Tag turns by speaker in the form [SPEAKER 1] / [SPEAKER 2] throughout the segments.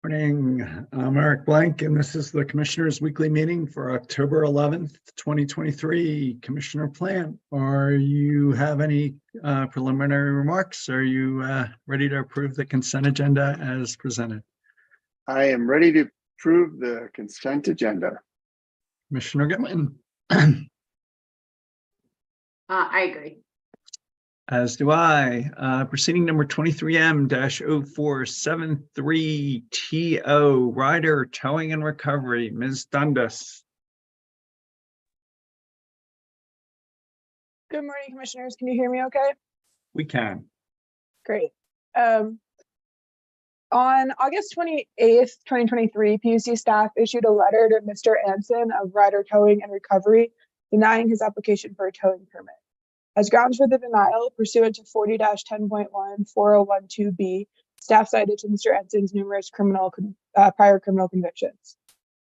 [SPEAKER 1] Morning, I'm Eric Blank, and this is the Commissioners' Weekly Meeting for October 11th, 2023. Commissioner Plant, are you have any preliminary remarks? Are you ready to approve the consent agenda as presented?
[SPEAKER 2] I am ready to approve the consent agenda.
[SPEAKER 1] Commissioner Gilman?
[SPEAKER 3] I agree.
[SPEAKER 1] As do I. Proceeding number 23M-0473 TO Rider Towing and Recovery. Ms. Dundas.
[SPEAKER 4] Good morning, Commissioners. Can you hear me okay?
[SPEAKER 1] We can.
[SPEAKER 4] Great. On August 28th, 2023, PUC staff issued a letter to Mr. Anson of Rider Towing and Recovery denying his application for a towing permit. As grounds for the denial, pursuant to 40-10.1 4012B, staff cited to Mr. Anson's numerous prior criminal convictions.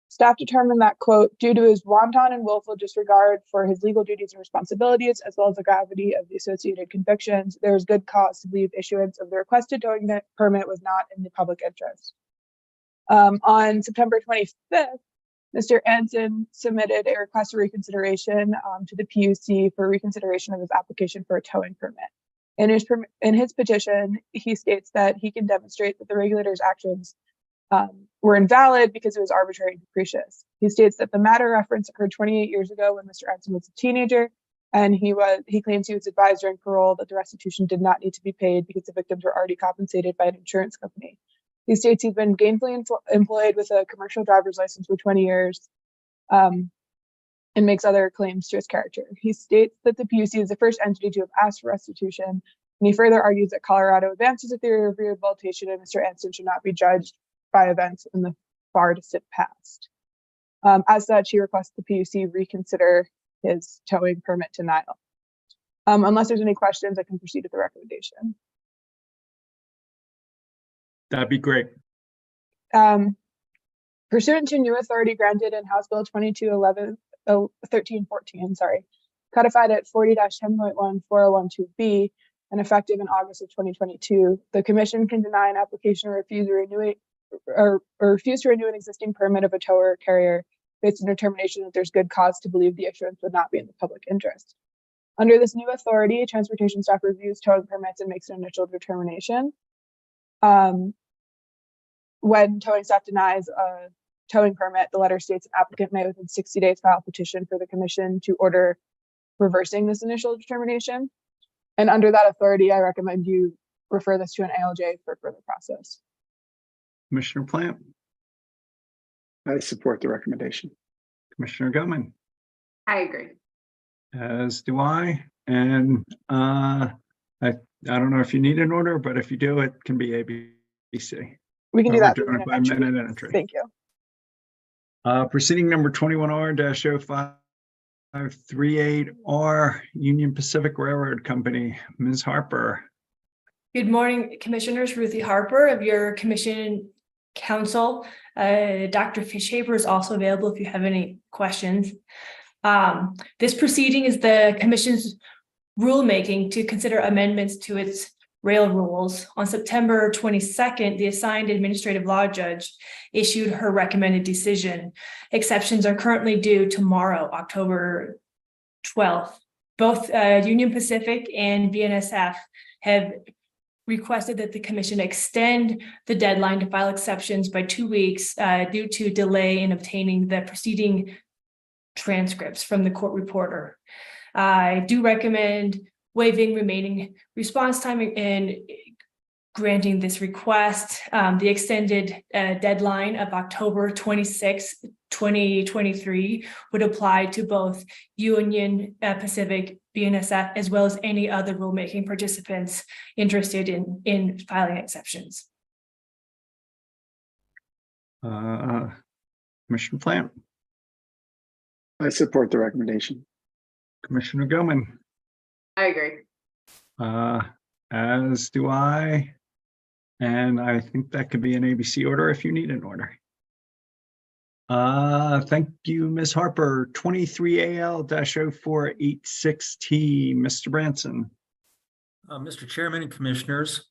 [SPEAKER 4] Staff determined that, quote, due to his wanton and willful disregard for his legal duties and responsibilities, as well as the gravity of the associated convictions, there is good cause to believe issuance of the requested towing permit was not in the public interest. On September 25th, Mr. Anson submitted a request for reconsideration to the PUC for reconsideration of his application for a towing permit. In his petition, he states that he can demonstrate that the regulator's actions were invalid because it was arbitrary and capricious. He states that the matter reference occurred 28 years ago when Mr. Anson was a teenager, and he claims he was advised during parole that the restitution did not need to be paid because the victims were already compensated by an insurance company. He states he's been gainfully employed with a commercial driver's license for 20 years and makes other claims to his character. He states that the PUC is the first entity to have asked for restitution, and he further argues that Colorado advances a theory of rehabilitation and Mr. Anson should not be judged by events in the far distant past. As such, he requests the PUC reconsider his towing permit denial. Unless there's any questions, I can proceed with the recommendation.
[SPEAKER 1] That'd be great.
[SPEAKER 4] Pursuant to new authority granted in House Bill 1314, codified at 40-10.1 4012B and effective in August of 2022, the Commission can deny an application or refuse to renew an existing permit of a tower or carrier based on determination that there's good cause to believe the issuance would not be in the public interest. Under this new authority, transportation staff reviews towing permits and makes an initial determination. When towing staff denies a towing permit, the letter states an applicant may within 60 days file a petition for the Commission to order reversing this initial determination. And under that authority, I recommend you refer this to an ALJ for further process.
[SPEAKER 1] Commissioner Plant?
[SPEAKER 2] I support the recommendation.
[SPEAKER 1] Commissioner Gilman?
[SPEAKER 3] I agree.
[SPEAKER 1] As do I. And I don't know if you need an order, but if you do, it can be A, B, C.
[SPEAKER 4] We can do that.
[SPEAKER 1] We're doing it by minute entry.
[SPEAKER 4] Thank you.
[SPEAKER 1] Proceeding number 21R-0538R, Union Pacific Railroad Company. Ms. Harper.
[SPEAKER 5] Good morning, Commissioners. Ruthie Harper of your Commission Counsel. Dr. Fishaber is also available if you have any questions. This proceeding is the Commission's rulemaking to consider amendments to its rail rules. On September 22nd, the assigned administrative law judge issued her recommended decision. Exceptions are currently due tomorrow, October 12th. Both Union Pacific and BNSF have requested that the Commission extend the deadline to file exceptions by 2 weeks due to delay in obtaining the proceeding transcripts from the court reporter. I do recommend waiving remaining response time and granting this request. The extended deadline of October 26, 2023 would apply to both Union Pacific, BNSF, as well as any other rulemaking participants interested in filing exceptions.
[SPEAKER 1] Commissioner Plant?
[SPEAKER 2] I support the recommendation.
[SPEAKER 1] Commissioner Gilman?
[SPEAKER 3] I agree.
[SPEAKER 1] As do I. And I think that could be an ABC order if you need an order. Thank you, Ms. Harper. 23AL-0486T, Mr. Branson.
[SPEAKER 6] Mr. Chairman and Commissioners,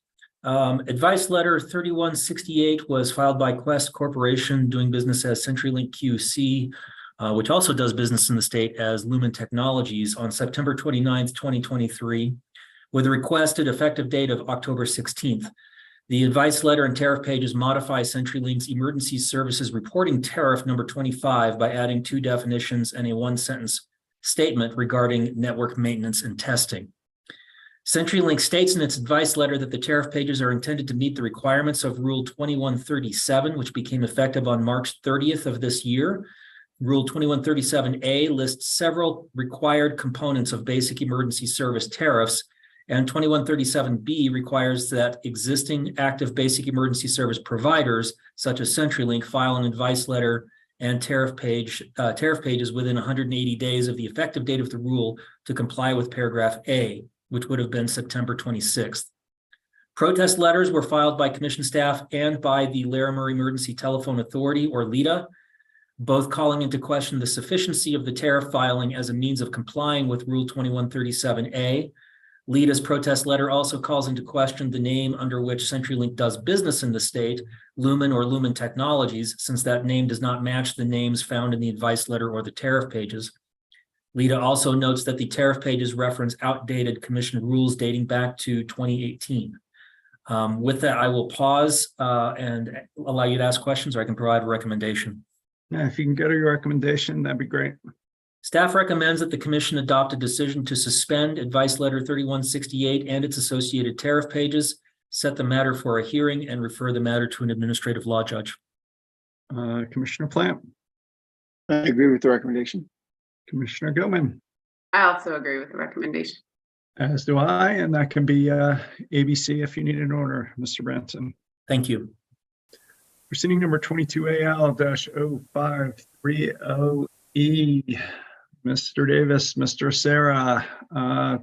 [SPEAKER 6] Advice letter 3168 was filed by Quest Corporation doing business as CenturyLink QC, which also does business in the state as Lumen Technologies on September 29th, 2023, with a requested effective date of October 16th. The advice letter and tariff pages modify CenturyLink's emergency services reporting tariff number 25 by adding 2 definitions and a 1-sentence statement regarding network maintenance and testing. CenturyLink states in its advice letter that the tariff pages are intended to meet the requirements of Rule 2137, which became effective on March 30th of this year. Rule 2137A lists several required components of basic emergency service tariffs, and 2137B requires that existing active basic emergency service providers, such as CenturyLink, file an advice letter and tariff pages within 180 days of the effective date of the rule to comply with paragraph A, which would have been September 26th. Protest letters were filed by commission staff and by the Larimer Emergency Telephone Authority, or LETA, both calling into question the sufficiency of the tariff filing as a means of complying with Rule 2137A. LETA's protest letter also calls into question the name under which CenturyLink does business in the state, Lumen or Lumen Technologies, since that name does not match the names found in the advice letter or the tariff pages. LETA also notes that the tariff pages reference outdated commission rules dating back to 2018. With that, I will pause and allow you to ask questions, or I can provide a recommendation.
[SPEAKER 1] Yeah, if you can go to your recommendation, that'd be great.
[SPEAKER 6] Staff recommends that the commission adopt a decision to suspend advice letter 3168 and its associated tariff pages, set the matter for a hearing, and refer the matter to an administrative law judge.
[SPEAKER 1] Commissioner Plant,
[SPEAKER 2] I agree with the recommendation.
[SPEAKER 1] Commissioner Gilman,
[SPEAKER 3] I also agree with the recommendation.
[SPEAKER 1] as do I, and that can be ABC if you need an order, Mr. Branson.
[SPEAKER 6] Thank you.
[SPEAKER 1] Proceeding number 22AL-0530E. Mr. Davis, Mr. Sarah,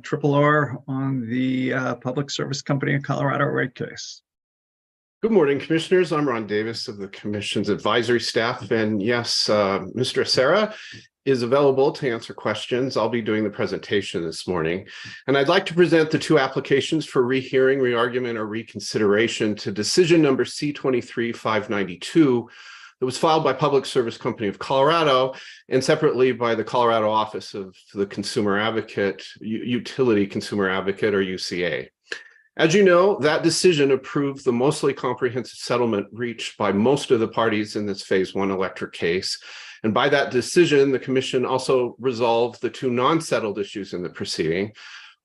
[SPEAKER 1] Triple R on the Public Service Company of Colorado rate case.
[SPEAKER 7] Good morning, commissioners. I'm Ron Davis of the commission's advisory staff. And yes, Mr. Sarah is available to answer questions. I'll be doing the presentation this morning. And I'd like to present the 2 applications for rehearing, re-argument, or reconsideration to decision number C-23-592 that was filed by Public Service Company of Colorado and separately by the Colorado Office of the Consumer Advocate, Utility Consumer Advocate, or UCA. As you know, that decision approved the mostly comprehensive settlement reached by most of the parties in this Phase 1 electric case. And by that decision, the commission also resolved the 2 non-settled issues in the proceeding.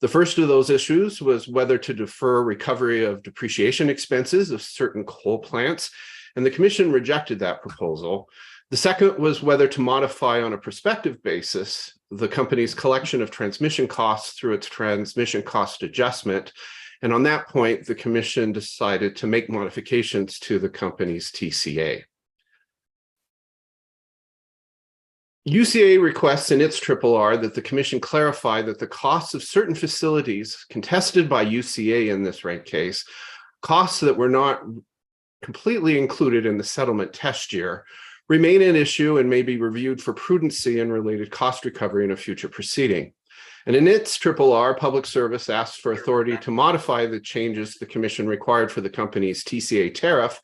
[SPEAKER 7] The first of those issues was whether to defer recovery of depreciation expenses of certain coal plants, and the commission rejected that proposal. The second was whether to modify on a prospective basis the company's collection of transmission costs through its transmission cost adjustment. And on that point, the commission decided to make modifications to the company's TCA. UCA requests in its RRR that the commission clarify that the costs of certain facilities contested by UCA in this rate case, costs that were not completely included in the settlement test year, remain an issue and may be reviewed for prudency and related cost recovery in a future proceeding. And in its RRR, Public Service asked for authority to modify the changes the commission required for the company's TCA tariff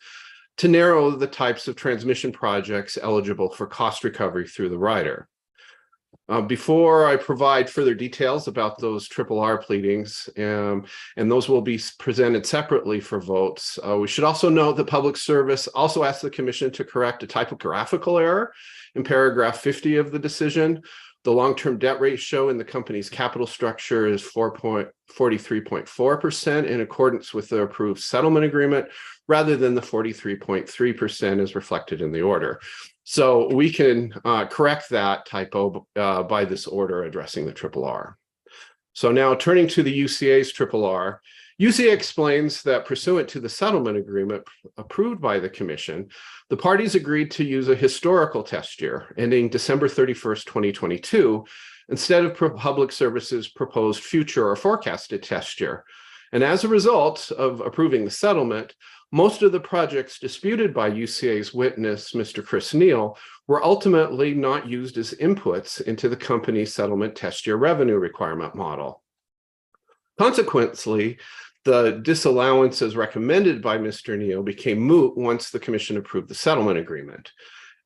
[SPEAKER 7] to narrow the types of transmission projects eligible for cost recovery through the rider. Before I provide further details about those RRR pleadings, and those will be presented separately for votes, we should also note that Public Service also asked the commission to correct a typographical error in paragraph 50 of the decision. The long-term debt ratio in the company's capital structure is 43.4% in accordance with the approved settlement agreement, rather than the 43.3% as reflected in the order. So we can correct that typo by this order addressing the RRR. So now turning to the UCA's RRR, UCA explains that pursuant to the settlement agreement approved by the commission, the parties agreed to use a historical test year ending December 31st, 2022, instead of Public Service's proposed future or forecasted test year. And as a result of approving the settlement, most of the projects disputed by UCA's witness, Mr. Chris Neal, were ultimately not used as inputs into the company's settlement test year revenue requirement model. Consequently, The disallowance as recommended by Mr. Neal became moot once the commission approved the settlement agreement,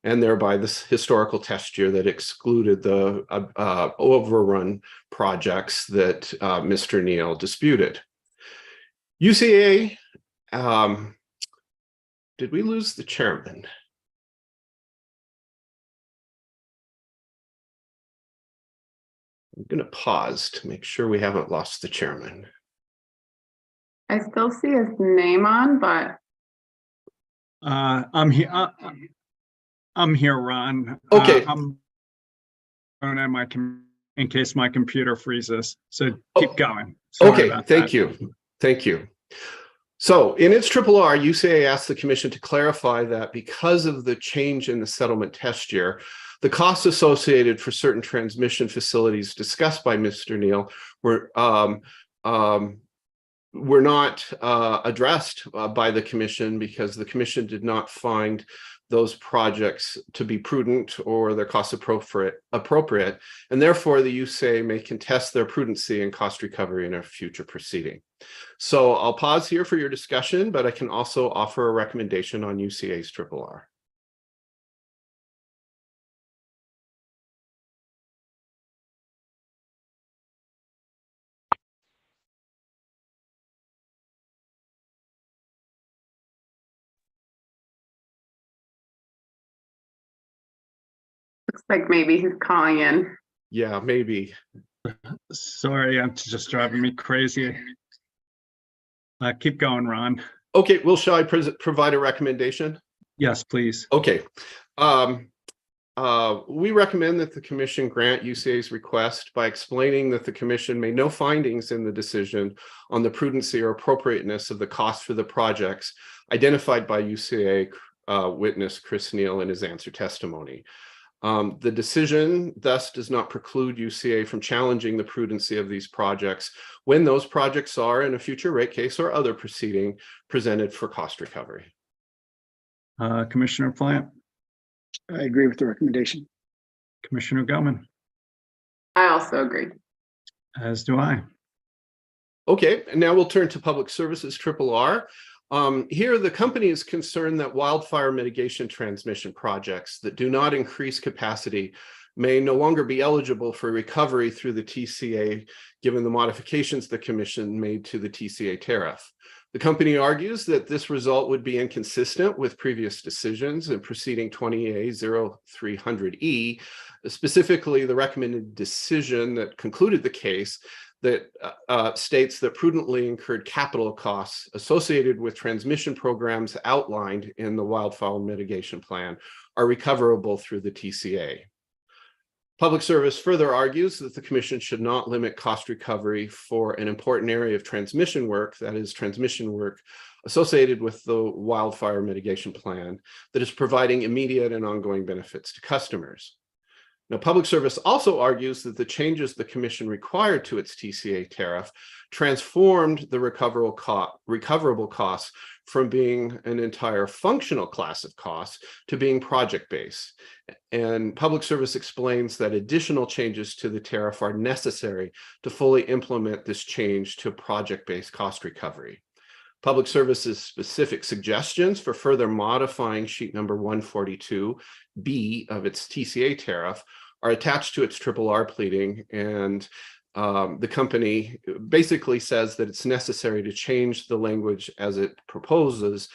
[SPEAKER 7] and thereby this historical test year that excluded the overrun projects that Mr. Neal disputed. UCA, did we lose the chairman? I'm going to pause to make sure we haven't lost the chairman.
[SPEAKER 3] I still see his name on, but
[SPEAKER 1] I'm here. I'm here, Ron.
[SPEAKER 7] Okay.
[SPEAKER 1] I'm in case my computer freezes. So keep going. Sorry
[SPEAKER 7] Okay,
[SPEAKER 1] about
[SPEAKER 7] thank
[SPEAKER 1] that.
[SPEAKER 7] you. Thank you. So in its RRR, UCA asked the commission to clarify that because of the change in the settlement test year, the costs associated for certain transmission facilities discussed by Mr. Neal were not addressed by the commission because the commission did not find those projects to be prudent or their cost appropriate, and therefore the UCA may contest their prudency and cost recovery in a future proceeding. So I'll pause here for your discussion, but I can also offer a recommendation on UCA's RRR.
[SPEAKER 3] looks like maybe he's calling in.
[SPEAKER 7] Yeah, maybe.
[SPEAKER 1] Sorry, I'm just driving me crazy. Keep going, Ron.
[SPEAKER 7] Okay, well, shall I provide a recommendation?
[SPEAKER 1] Yes, please.
[SPEAKER 7] Okay. We recommend that the commission grant UCA's request by explaining that the commission made no findings in the decision on the prudency or appropriateness of the cost for the projects identified by UCA witness Chris Neal in his answer testimony. The decision thus does not preclude UCA from challenging the prudency of these projects when those projects are in a future rate case or other proceeding presented for cost recovery.
[SPEAKER 1] Commissioner Plant,
[SPEAKER 2] I agree with the recommendation.
[SPEAKER 1] Commissioner Goman,
[SPEAKER 3] I also agree.
[SPEAKER 1] as do I.
[SPEAKER 7] Okay, and now we'll turn to Public Services RRR. Here, the company is concerned that wildfire mitigation transmission projects that do not increase capacity may no longer be eligible for recovery through the TCA, given the modifications the commission made to the TCA tariff. The company argues that this result would be inconsistent with previous decisions in proceeding 20A-0300E, specifically the recommended decision that concluded the case that states that prudently incurred capital costs associated with transmission programs outlined in the wildfire mitigation plan are recoverable through the TCA. Public Service further argues that the commission should not limit cost recovery for an important area of transmission work, that is transmission work associated with the wildfire mitigation plan that is providing immediate and ongoing benefits to customers. Now, Public Service also argues that the changes the commission required to its TCA tariff transformed the recoverable costs from being an entire functional class of costs to being project-based. And Public Service explains that additional changes to the tariff are necessary to fully implement this change to project-based cost recovery. Public Service's specific suggestions for further modifying sheet number 142B of its TCA tariff are attached to its RRR pleading, and the company basically says that it's necessary to change the language as it proposes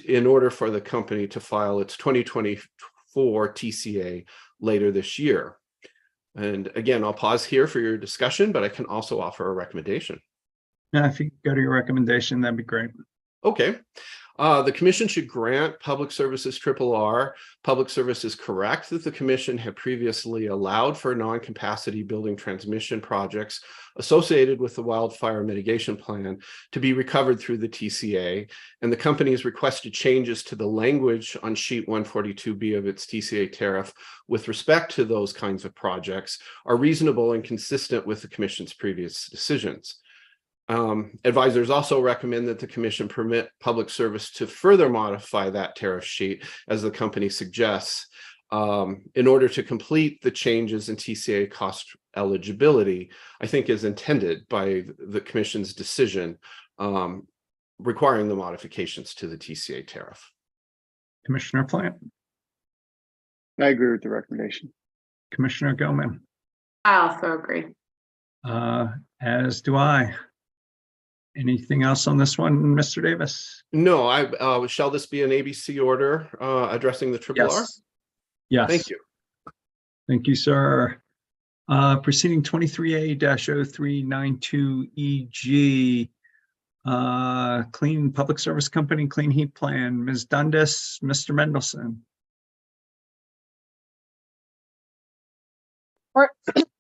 [SPEAKER 7] in order for the company to file its 2024 TCA later this year. And again, I'll pause here for your discussion, but I can also offer a recommendation.
[SPEAKER 1] Yeah, if you go to your recommendation, that'd be great.
[SPEAKER 7] Okay. The commission should grant Public Services RRR. Public Service is correct that the commission had previously allowed for non-capacity building transmission projects associated with the wildfire mitigation plan to be recovered through the TCA, and the company's requested changes to the language on sheet 142B of its TCA tariff with respect to those kinds of projects are reasonable and consistent with the commission's previous decisions. Advisors also recommend that the commission permit Public Service to further modify that tariff sheet as the company suggests in order to complete the changes in TCA cost eligibility, I think is intended by the commission's decision requiring the modifications to the TCA tariff.
[SPEAKER 1] Commissioner Plant,
[SPEAKER 2] I agree with the recommendation.
[SPEAKER 1] Commissioner Gilman,
[SPEAKER 3] I also agree.
[SPEAKER 1] as do I. Anything else on this one, Mr. Davis?
[SPEAKER 7] No, shall this be an ABC order addressing the triple R?
[SPEAKER 1] Yes.
[SPEAKER 7] Thank you.
[SPEAKER 1] Thank you, sir. Proceeding 23A-0392EG, Clean Public Service Company Clean Heat Plan. Ms. Dundas, Mr. Mendelson.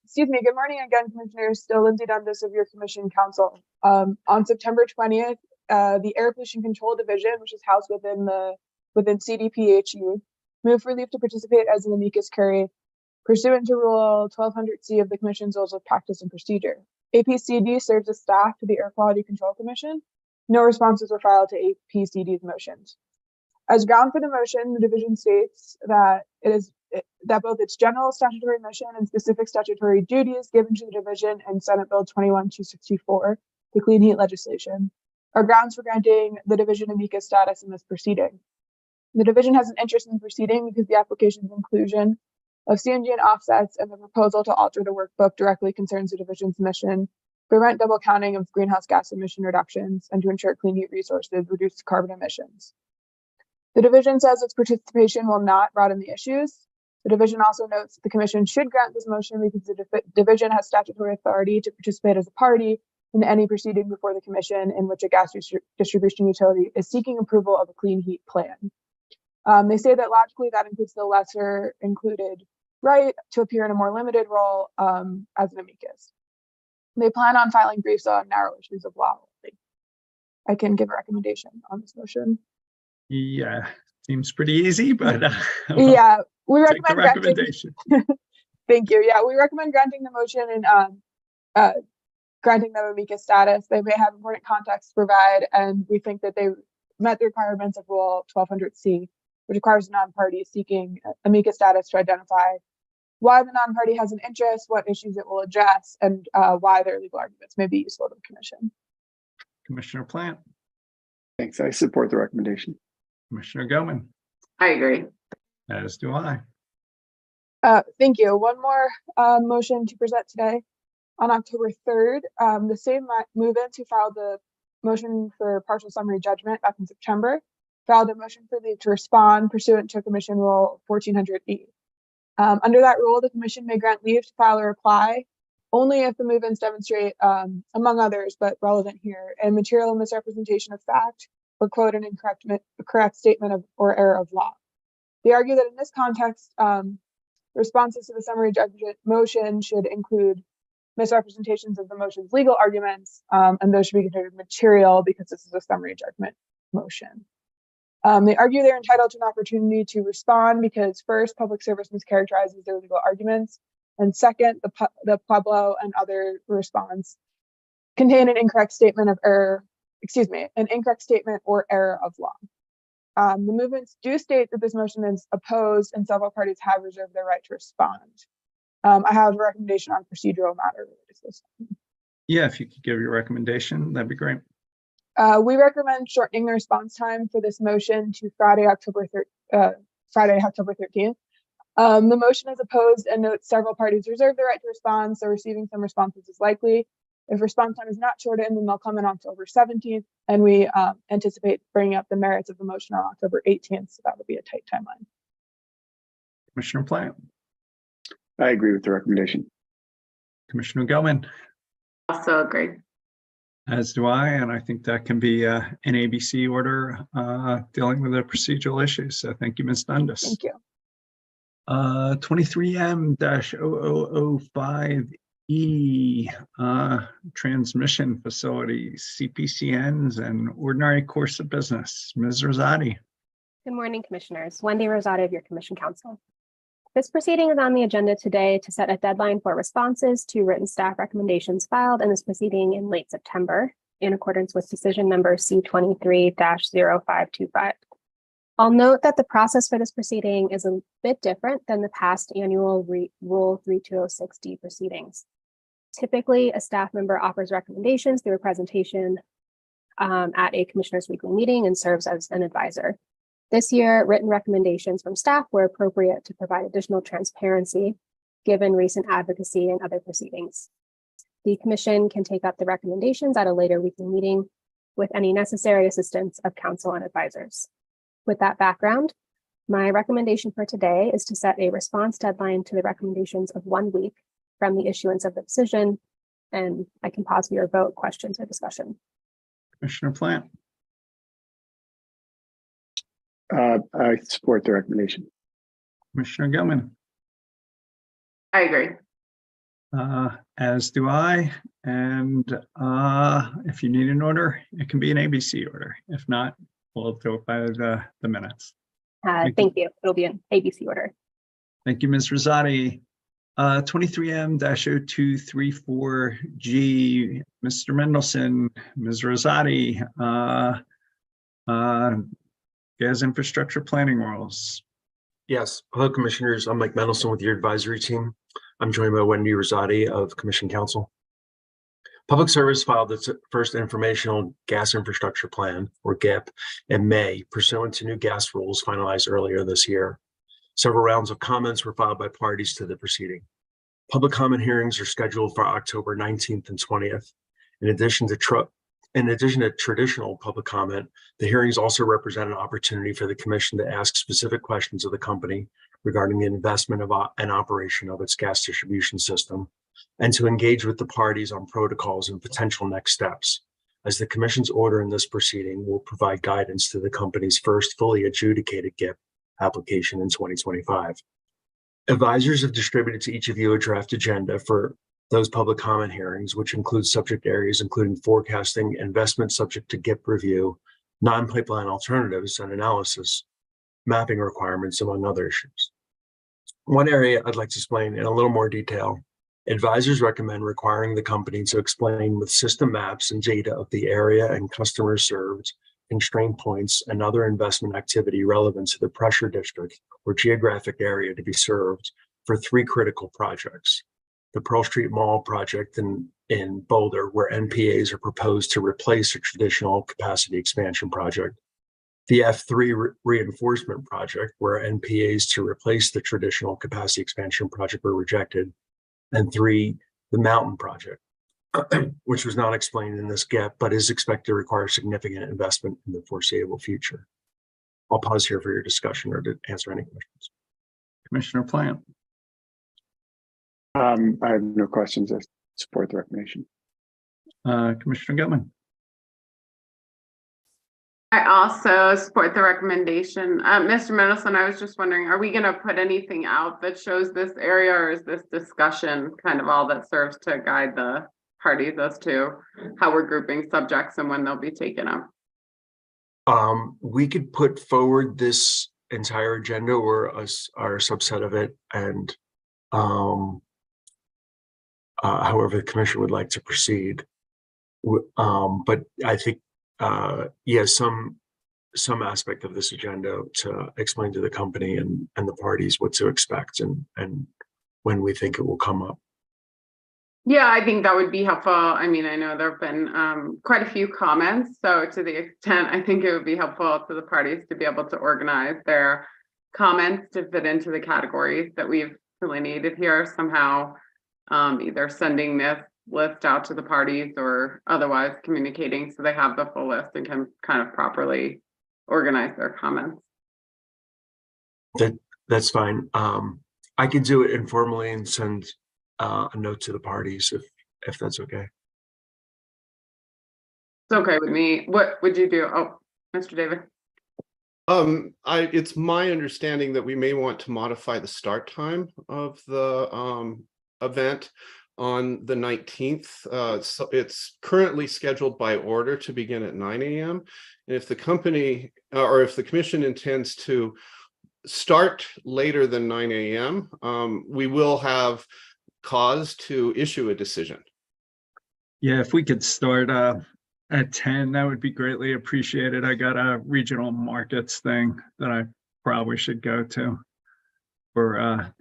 [SPEAKER 4] Excuse me. Good morning again, Commissioners. Still Lindsay Dundas of your Commission Council. On September 20th, the Air Pollution Control Division, which is housed within CDPHE, moved for leave to participate as an amicus curiae pursuant to Rule 1200C of the Commission's Rules of Practice and Procedure. APCD serves as staff to the Air Quality Control Commission. No responses were filed to APCD's motions. As ground for the motion, the division states that that both its general statutory mission and specific statutory duties given to the division in Senate Bill 21264, the clean heat legislation, are grounds for granting the division amicus status in this proceeding. The division has an interest in the proceeding because the application's inclusion of CNG and offsets and the proposal to alter the workbook directly concerns the division's mission, prevent double counting of greenhouse gas emission reductions, and to ensure clean heat resources reduce carbon emissions. The division says its participation will not broaden the issues. The division also notes that the Commission should grant this motion because the division has statutory authority to participate as a party in any proceeding before the Commission in which a gas distribution utility is seeking approval of a clean heat plan. They say that logically that includes the lesser included right to appear in a more limited role as an amicus. They plan on filing briefs on narrow issues of law. I can give a recommendation on this motion.
[SPEAKER 1] Yeah, seems pretty easy, but
[SPEAKER 4] yeah, we
[SPEAKER 1] take the
[SPEAKER 4] recommend
[SPEAKER 1] recommendation.
[SPEAKER 4] Thank you. Yeah, we recommend granting the motion and granting them amicus status. They may have important context to provide, and we think that they met the requirements of Rule 1200C, which requires a non-party seeking amicus status to identify why the non-party has an interest, what issues it will address, and why their legal arguments may be useful to the Commission.
[SPEAKER 1] Commissioner Plant,
[SPEAKER 2] Thanks. I support the recommendation.
[SPEAKER 1] Commissioner Gilman,
[SPEAKER 3] I agree.
[SPEAKER 1] as do I.
[SPEAKER 4] Thank you. One more motion to present today. On October 3rd, the same movement who filed the motion for partial summary judgment back in September filed a motion for leave to respond pursuant to Commission Rule 1400E. Under that rule, the Commission may grant leave to file a reply only if the movements demonstrate, among others, but relevant here, a material misrepresentation of fact or quote an correct statement of or error of law. They argue that in this context, responses to the summary judgment motion should include misrepresentations of the motion's legal arguments, and those should be considered material because this is a summary judgment motion. They argue they're entitled to an opportunity to respond because first, public service mischaracterizes their legal arguments, and second, the Pueblo and other response contain an incorrect statement of error, an incorrect statement or error of law. The movements do state that this motion is opposed and several parties have reserved their right to respond. I have a recommendation on procedural matter related to this.
[SPEAKER 1] Yeah, if you could give your recommendation, that'd be great.
[SPEAKER 4] We recommend shortening the response time for this motion to Friday, October 13th. The motion is opposed and notes several parties reserve the right to respond, so receiving some responses is likely. If response time is not shortened, then they'll come in October 17th, and we anticipate bringing up the merits of the motion on October 18th, so that would be a tight timeline.
[SPEAKER 1] Commissioner Plant,
[SPEAKER 2] I agree with the recommendation.
[SPEAKER 1] Commissioner Gilman,
[SPEAKER 3] Also agree.
[SPEAKER 1] as do I, and I think that can be an ABC order dealing with the procedural issues. So thank you, Ms. Dundas.
[SPEAKER 4] Thank you.
[SPEAKER 1] 23M-0005E, transmission facilities, CPCNs, and ordinary course of business. Ms. Rosati.
[SPEAKER 8] Good morning, Commissioners. Wendy Rosati of your Commission Council. This proceeding is on the agenda today to set a deadline for responses to written staff recommendations filed in this proceeding in late September, in accordance with decision number C23-0525. I'll note that the process for this proceeding is a bit different than the past annual Rule 3206D proceedings. Typically, a staff member offers recommendations through a presentation at a Commissioners Weekly meeting and serves as an advisor. This year, written recommendations from staff were appropriate to provide additional transparency given recent advocacy and other proceedings. The Commission can take up the recommendations at a later weekly meeting with any necessary assistance of counsel and advisors. With that background, my recommendation for today is to set a response deadline to the recommendations of 1 week from the issuance of the decision, and I can pause for your vote, questions, or discussion.
[SPEAKER 1] Commissioner Plant,
[SPEAKER 2] I support the recommendation.
[SPEAKER 1] Commissioner Gilman,
[SPEAKER 3] I agree.
[SPEAKER 1] as do I. And if you need an order, it can be an ABC order. If not, we'll do it by the minutes.
[SPEAKER 8] Thank you. It'll be an ABC order.
[SPEAKER 1] Thank you, Ms. Rosati. 23M-0234G, Mr. Mendelson, Ms. Rosati, gas infrastructure planning rules.
[SPEAKER 9] Yes. Hello, Commissioners. I'm Mike Mendelson with your advisory team. I'm joined by Wendy Rosati of Commission Counsel. Public Service filed its first informational gas infrastructure plan, or GIP, in May, pursuant to new gas rules finalized earlier this year. Several rounds of comments were filed by parties to the proceeding. Public comment hearings are scheduled for October 19th and 20th. In addition to traditional public comment, the hearings also represent an opportunity for the Commission to ask specific questions of the company regarding the investment and operation of its gas distribution system, and to engage with the parties on protocols and potential next steps, as the Commission's order in this proceeding will provide guidance to the company's first fully adjudicated GIP application in 2025. Advisors have distributed to each of you a draft agenda for those public comment hearings, which includes subject areas including forecasting, investment subject to GIP review, non-pipeline alternatives and analysis, mapping requirements, among other issues. One area I'd like to explain in a little more detail: advisors recommend requiring the company to explain with system maps and data of the area and customers served, constraint points, and other investment activity relevant to the pressure district or geographic area to be served for 3 critical projects. The Pearl Street Mall project in Boulder, where NPAs are proposed to replace a traditional capacity expansion project. The F3 reinforcement project, where NPAs to replace the traditional capacity expansion project were rejected. And 3, the Mountain project, which was not explained in this GIP, but is expected to require significant investment in the foreseeable future. I'll pause here for your discussion or to answer any questions.
[SPEAKER 1] Commissioner Plant,
[SPEAKER 2] I have no questions. I support the recommendation.
[SPEAKER 1] Commissioner Gilman,
[SPEAKER 3] I also support the recommendation. Mr. Mendelson, I was just wondering, are we going to put anything out that shows this area, or is this discussion kind of all that serves to guide the parties as to how we're grouping subjects and when they'll be taken up?
[SPEAKER 9] We could put forward this entire agenda or our subset of it, and however the Commission would like to proceed. But I think yes, some aspect of this agenda to explain to the company and the parties what to expect and when we think it will come up.
[SPEAKER 3] Yeah, I think that would be helpful. I mean, I know there have been quite a few comments, so to the extent, I think it would be helpful to the parties to be able to organize their comments to fit into the categories that we've delineated here somehow, either sending this list out to the parties or otherwise communicating so they have the full list and can kind of properly organize their comments.
[SPEAKER 9] That's fine. I could do it informally and send a note to the parties if that's okay.
[SPEAKER 3] It's okay with me. What would you do? Oh, Mr. David.
[SPEAKER 7] It's my understanding that we may want to modify the start time of the event on the 19th. So it's currently scheduled by order to begin at 9 a.m. And if the company or if the Commission intends to start later than 9 a.m., we will have cause to issue a decision.
[SPEAKER 1] yeah, if we could start at 10, that would be greatly appreciated. I got a regional markets thing that I probably should go to for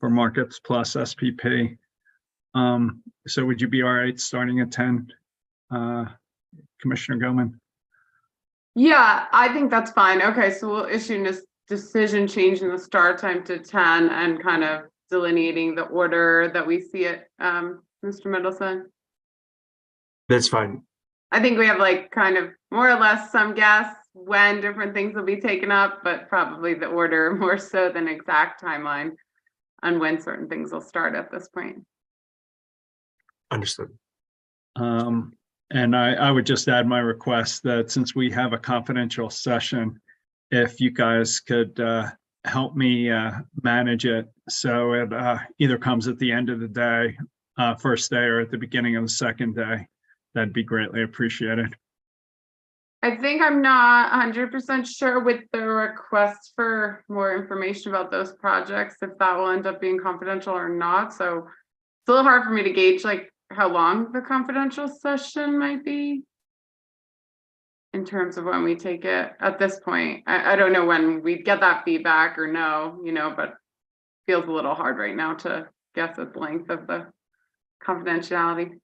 [SPEAKER 1] for markets plus SPP. So would you be all right starting at 10, Commissioner Gilman?
[SPEAKER 3] Yeah, I think that's fine. Okay, so we'll issue this decision changing the start time to 10 and kind of delineating the order that we see it, Mr. Middleton.
[SPEAKER 9] That's fine.
[SPEAKER 3] I think we have like kind of more or less some guess when different things will be taken up, but probably the order more so than exact timeline on when certain things will start at this point.
[SPEAKER 9] Understood.
[SPEAKER 1] And I would just add my request that since we have a confidential session, if you guys could help me manage it so it either comes at the end of the day, first day, or at the beginning of the second day, that'd be greatly appreciated.
[SPEAKER 3] I think I'm not 100% sure with the request for more information about those projects, if that will end up being confidential or not. So it's a little hard for me to gauge like how long the confidential session might be in terms of when we take it at this point. I don't know when we'd get that feedback or no, but feels a little hard right now to guess at the length of the confidentiality.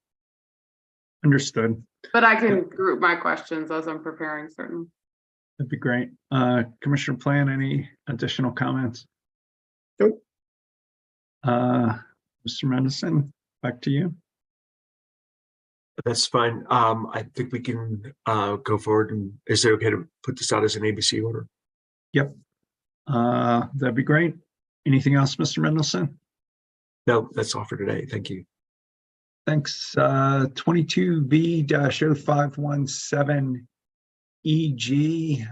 [SPEAKER 1] Understood.
[SPEAKER 3] But I can group my questions as I'm preparing certain.
[SPEAKER 1] That'd be great. Commissioner Plan, any additional comments?
[SPEAKER 2] Nope.
[SPEAKER 1] Mr. Mendelson, back to you.
[SPEAKER 9] That's fine. I think we can go forward. And is it okay to put this out as an ABC order?
[SPEAKER 1] Yep. That'd be great. Anything else, Mr. Mendelson?
[SPEAKER 9] No, that's all for today. Thank you.
[SPEAKER 1] Thanks. 22B-0517 EG,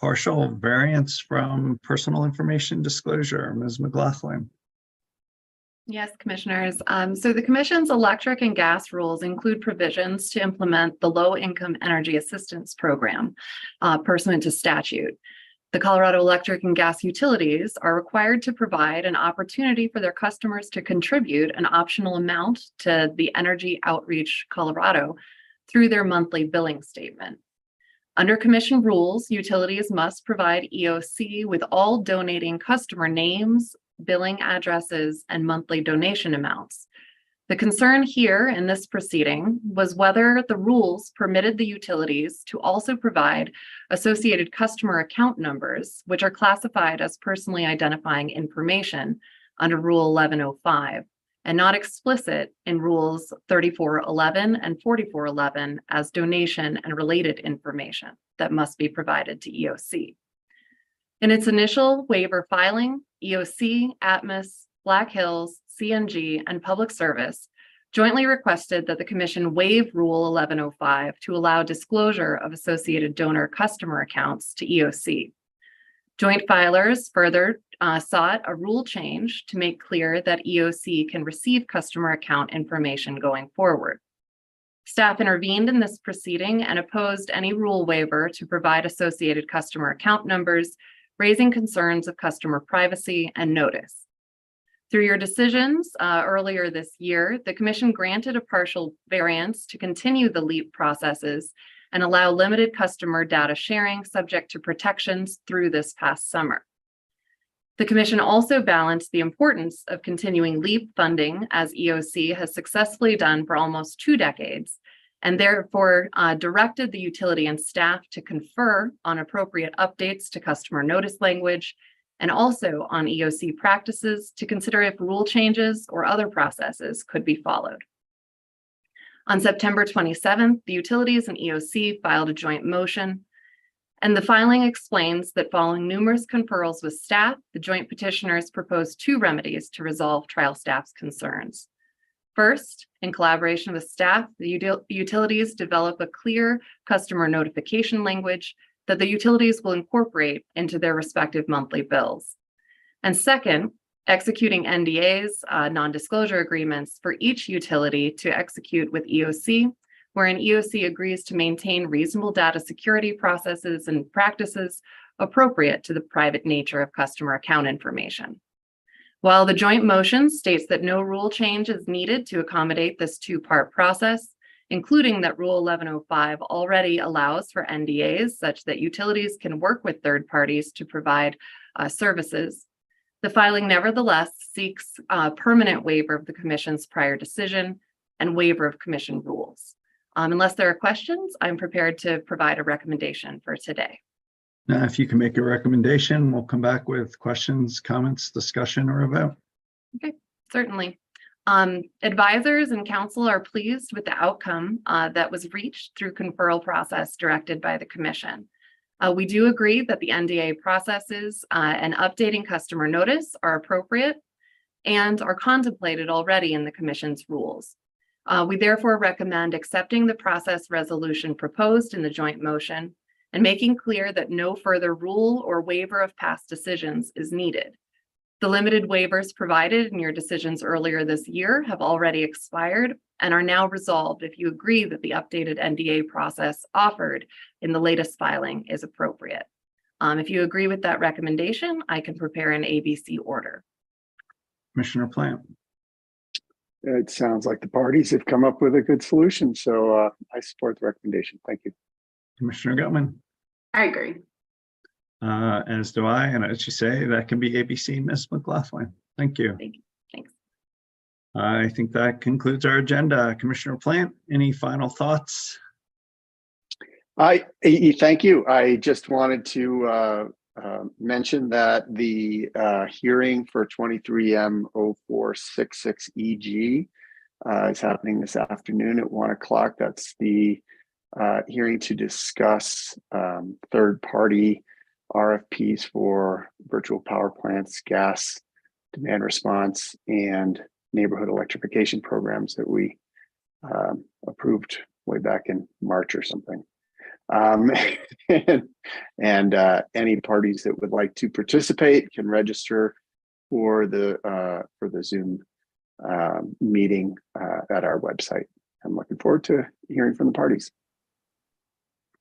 [SPEAKER 1] partial variance from personal information disclosure. Ms. McLaughlin.
[SPEAKER 10] Yes, commissioners. So the commission's electric and gas rules include provisions to implement the Low Income Energy Assistance Program pursuant to statute. The Colorado electric and gas utilities are required to provide an opportunity for their customers to contribute an optional amount to the Energy Outreach Colorado through their monthly billing statement. Under commission rules, utilities must provide EOC with all donating customer names, billing addresses, and monthly donation amounts. The concern here in this proceeding was whether the rules permitted the utilities to also provide associated customer account numbers, which are classified as personally identifying information under Rule 1105, and not explicit in Rules 3411 and 4411 as donation and related information that must be provided to EOC. In its initial waiver filing, EOC, Atmos, Black Hills, CNG, and Public Service jointly requested that the Commission waive Rule 1105 to allow disclosure of associated donor customer accounts to EOC. Joint filers further sought a rule change to make clear that EOC can receive customer account information going forward. Staff intervened in this proceeding and opposed any rule waiver to provide associated customer account numbers, raising concerns of customer privacy and notice. Through your decisions earlier this year, the Commission granted a partial variance to continue the LEAP processes and allow limited customer data sharing subject to protections through this past summer. The Commission also balanced the importance of continuing LEAP funding, as EOC has successfully done for almost 2 decades, and therefore directed the utility and staff to confer on appropriate updates to customer notice language, and also on EOC practices to consider if rule changes or other processes could be followed. On September 27th, the utilities and EOC filed a joint motion, and the filing explains that following numerous conferrals with staff, the joint petitioners proposed 2 remedies to resolve trial staff's concerns. First, in collaboration with staff, the utilities develop a clear customer notification language that the utilities will incorporate into their respective monthly bills. And second, executing NDAs, non-disclosure agreements for each utility to execute with EOC, wherein EOC agrees to maintain reasonable data security processes and practices appropriate to the private nature of customer account information. While the joint motion states that no rule change is needed to accommodate this 2-part process, including that Rule 1105 already allows for NDAs such that utilities can work with third parties to provide services, the filing nevertheless seeks a permanent waiver of the Commission's prior decision and waiver of Commission rules. Unless there are questions, I'm prepared to provide a recommendation for today.
[SPEAKER 1] Now, if you can make a recommendation, we'll come back with questions, comments, discussion, or a vote.
[SPEAKER 10] Okay, certainly. Advisors and council are pleased with the outcome that was reached through conferral process directed by the commission. We do agree that the NDA processes and updating customer notice are appropriate and are contemplated already in the commission's rules. We therefore recommend accepting the process resolution proposed in the joint motion and making clear that no further rule or waiver of past decisions is needed. The limited waivers provided in your decisions earlier this year have already expired and are now resolved if you agree that the updated NDA process offered in the latest filing is appropriate. If you agree with that recommendation, I can prepare an ABC order.
[SPEAKER 1] Commissioner Plant.
[SPEAKER 2] It sounds like the parties have come up with a good solution, so I support the recommendation. Thank you.
[SPEAKER 1] Commissioner Gutman.
[SPEAKER 3] I agree.
[SPEAKER 1] As do I, and as you say, that can be ABC, Ms. McLaughlin. Thank you.
[SPEAKER 10] Thank you. Thanks.
[SPEAKER 1] I think that concludes our agenda. Commissioner Plant, any final thoughts?
[SPEAKER 2] Thank you. I just wanted to mention that the hearing for 23M 0466EG is happening this afternoon at 1 o'clock. That's the hearing to discuss third-party RFPs for virtual power plants, gas demand response, and neighborhood electrification programs that we approved way back in March or something. And any parties that would like to participate can register for the Zoom meeting at our website. I'm looking forward to hearing from the parties.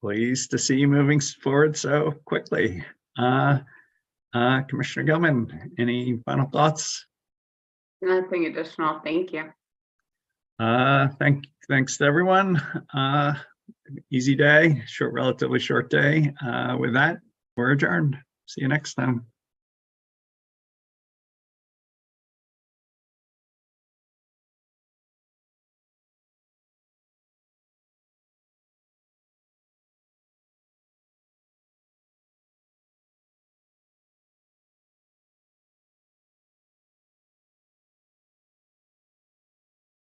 [SPEAKER 1] Pleased to see you moving forward so quickly. Commissioner Gilman, any final thoughts?
[SPEAKER 3] Nothing additional. Thank you.
[SPEAKER 1] Thanks to everyone. Easy day, relatively short day. With that, we're adjourned. See you next time.